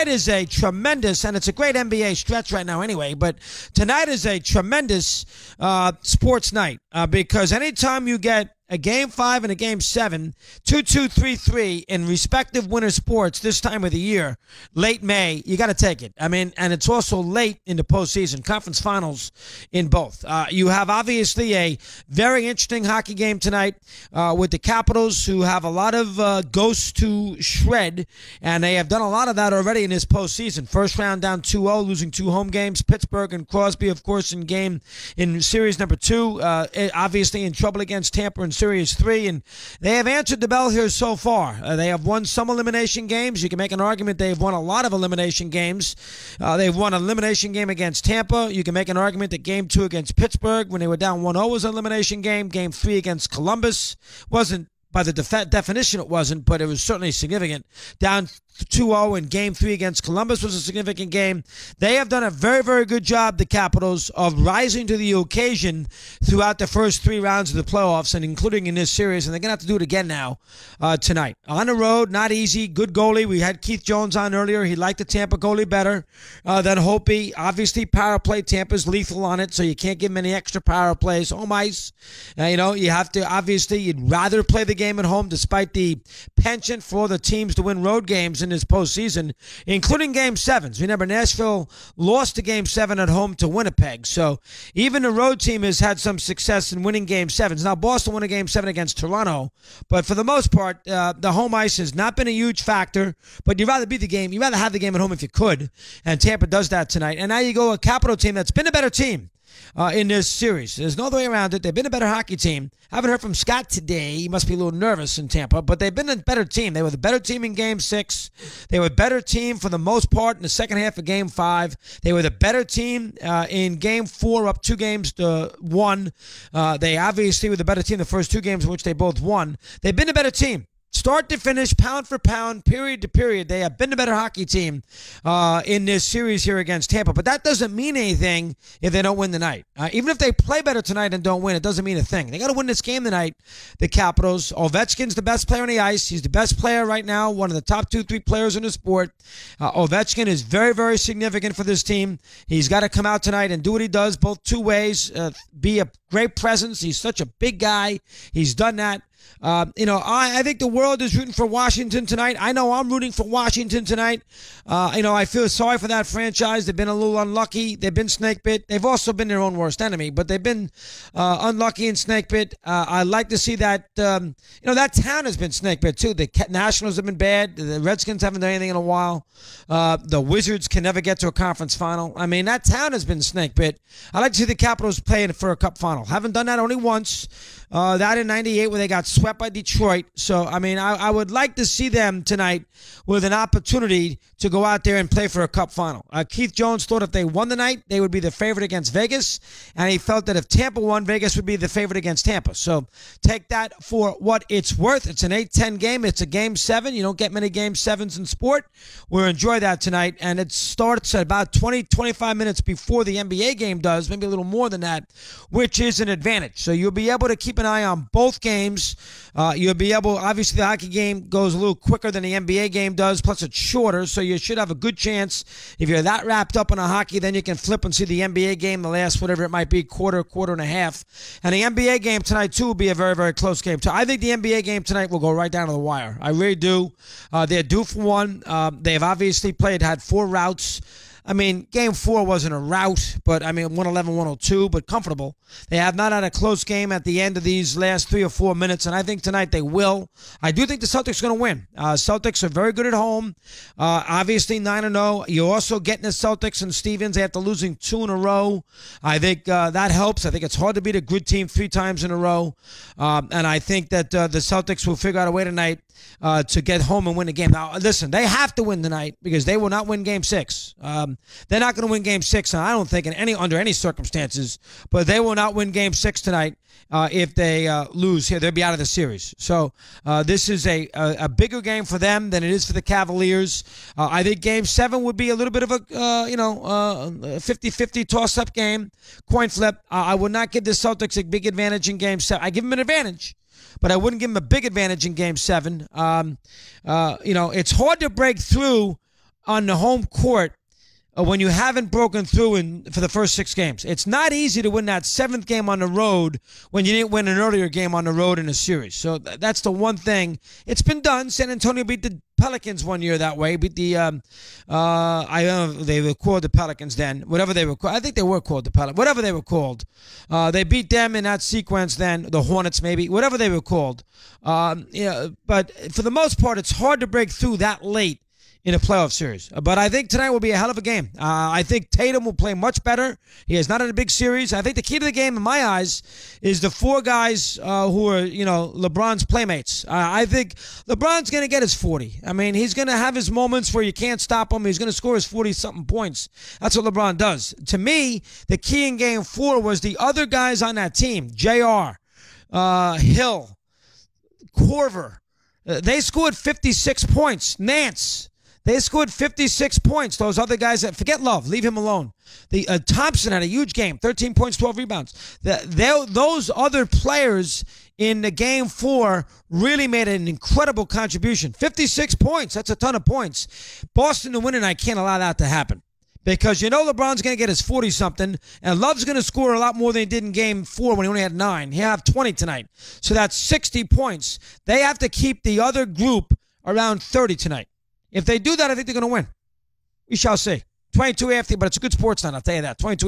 tonight is a tremendous, and it's a great NBA stretch right now anyway, but tonight is a tremendous sports night because anytime you get a Game 5 and a Game 7, 2-2, 3-3 in respective winter sports this time of the year, late May, you got to take it. I mean, and it's also late in the postseason, conference finals in both. You have obviously a very interesting hockey game tonight with the Capitals, who have a lot of ghosts to shred, and they have done a lot of that already in this postseason. First round down 2-0, losing 2 home games. Pittsburgh and Crosby, of course, in series number 2, obviously in trouble against Tampa in Series 3, and they have answered the bell here so far. They have won some elimination games. You can make an argument they've won a lot of elimination games. They've won an elimination game against Tampa. You can make an argument that Game 2 against Pittsburgh, when they were down 1-0, was an elimination game. Game 3 against Columbus wasn't. By the definition, it wasn't, but it was certainly significant. Down 2-0 in Game 3 against Columbus was a significant game. They have done a very, very good job, the Capitals, of rising to the occasion throughout the first 3 rounds of the playoffs, and including in this series, and they're going to have to do it again now tonight. On the road, not easy. Good goalie. We had Keith Jones on earlier. He liked the Tampa goalie better than Hopi. Obviously, power play, Tampa's lethal on it, so you can't give him any extra power plays. Home ice, you have to, obviously, you'd rather play the game at home, despite the penchant for the teams to win road games in this postseason, including Game 7s. Remember, Nashville lost the Game 7 at home to Winnipeg, so even the road team has had some success in winning Game 7s. Now, Boston won a Game 7 against Toronto, but for the most part, the home ice has not been a huge factor, but you'd rather beat the game. You'd rather have the game at home if you could, and Tampa does that tonight. And now you go a Capital team that's been a better team in this series. There's no other way around it. They've been a better hockey team. Haven't heard from Scott today. He must be a little nervous in Tampa, but they've been a better team. They were the better team in Game 6. They were a better team for the most part in the second half of Game 5. They were the better team in Game 4, up 2 games to 1. They obviously were the better team the first 2 games in which they both won. They've been a better team. Start to finish, pound for pound, period to period, they have been the better hockey team in this series here against Tampa. But that doesn't mean anything if they don't win tonight. Even if they play better tonight and don't win, it doesn't mean a thing. They got to win this game tonight, the Capitals. Ovechkin's the best player on the ice. He's the best player right now, one of the top 2-3 players in the sport. Ovechkin is very, very significant for this team. He's got to come out tonight and do what he does, both 2 ways, be a great presence. He's such a big guy. He's done that. I think the world is rooting for Washington tonight. I know I'm rooting for Washington tonight. I feel sorry for that franchise. They've been a little unlucky. They've been snake bit. They've also been their own worst enemy, but they've been unlucky and snake bit. I like to see that. That town has been snake bit too. The Nationals have been bad. The Redskins haven't done anything in a while. The Wizards can never get to a conference final. I mean, that town has been snake bit. I like to see the Capitals playing for a cup final. Haven't done that only once. That in '98 where they got swept by Detroit. So, I mean, I would like to see them tonight with an opportunity to go out there and play for a cup final. Keith Jones thought if they won the night, they would be the favorite against Vegas, and he felt that if Tampa won, Vegas would be the favorite against Tampa. So take that for what it's worth. It's an 8-10 game. It's a Game 7. You don't get many Game 7s in sport. We'll enjoy that tonight, and it starts at about 20-25 minutes before the NBA game does, maybe a little more than that, which is an advantage. So you'll be able to keep an eye on both games. You'll be able, obviously the hockey game goes a little quicker than the NBA game does, plus it's shorter, so you should have a good chance. If you're that wrapped up in a hockey, then you can flip and see the NBA game, the last whatever it might be, quarter and a half. And the NBA game tonight, too, will be a very, very close game, too. I think the NBA game tonight will go right down to the wire. I really do. They're due for one. They've obviously had 4 routes. I mean, Game 4 wasn't a rout, but, 111-102, but comfortable. They have not had a close game at the end of these last 3 or 4 minutes, and I think tonight they will. I do think the Celtics are going to win. Celtics are very good at home. Obviously, 9-0. You're also getting the Celtics and Stevens after losing 2 in a row. I think that helps. I think it's hard to beat a good team 3 times in a row. And I think that the Celtics will figure out a way tonight to get home and win the game. Now, listen, they have to win tonight because they will not win Game 6. They're not going to win Game 6, and I don't think under any circumstances, but they will not win Game 6 tonight if they lose here. They'll be out of the series. So this is a bigger game for them than it is for the Cavaliers. I think Game 7 would be a little bit of a 50-50 toss-up game, coin flip. I would not give the Celtics a big advantage in Game 7. I give them an advantage, but I wouldn't give them a big advantage in Game 7. It's hard to break through on the home court when you haven't broken through for the first 6 games. It's not easy to win that 7th game on the road when you didn't win an earlier game on the road in a series. So that's the one thing. It's been done. San Antonio beat the Pelicans one year that way. Beat the, I don't know if they were called the Pelicans then. Whatever they were called. I think they were called the Pelicans. Whatever they were called. They beat them in that sequence then. The Hornets maybe. Whatever they were called. But for the most part, it's hard to break through that late in a playoff series. But I think tonight will be a hell of a game. I think Tatum will play much better. He is not in a big series. I think the key to the game, in my eyes, is the 4 guys who are, LeBron's playmates. I think LeBron's going to get his 40. I mean, he's going to have his moments where you can't stop him. He's going to score his 40-something points. That's what LeBron does. To me, the key in Game 4 was the other guys on that team. JR, Hill, Korver. They scored 56 points. Nance. They scored 56 points. Those other guys, forget Love, leave him alone. Thompson had a huge game, 13 points, 12 rebounds. Those other players in the Game 4 really made an incredible contribution. 56 points, that's a ton of points. Boston to win, and I can't allow that to happen. Because LeBron's going to get his 40-something, and Love's going to score a lot more than he did in Game 4 when he only had 9. He'll have 20 tonight. So that's 60 points. They have to keep the other group around 30 tonight. If they do that, I think they're going to win. We shall see. 22 after, but it's a good sports night, I'll tell you that. 22.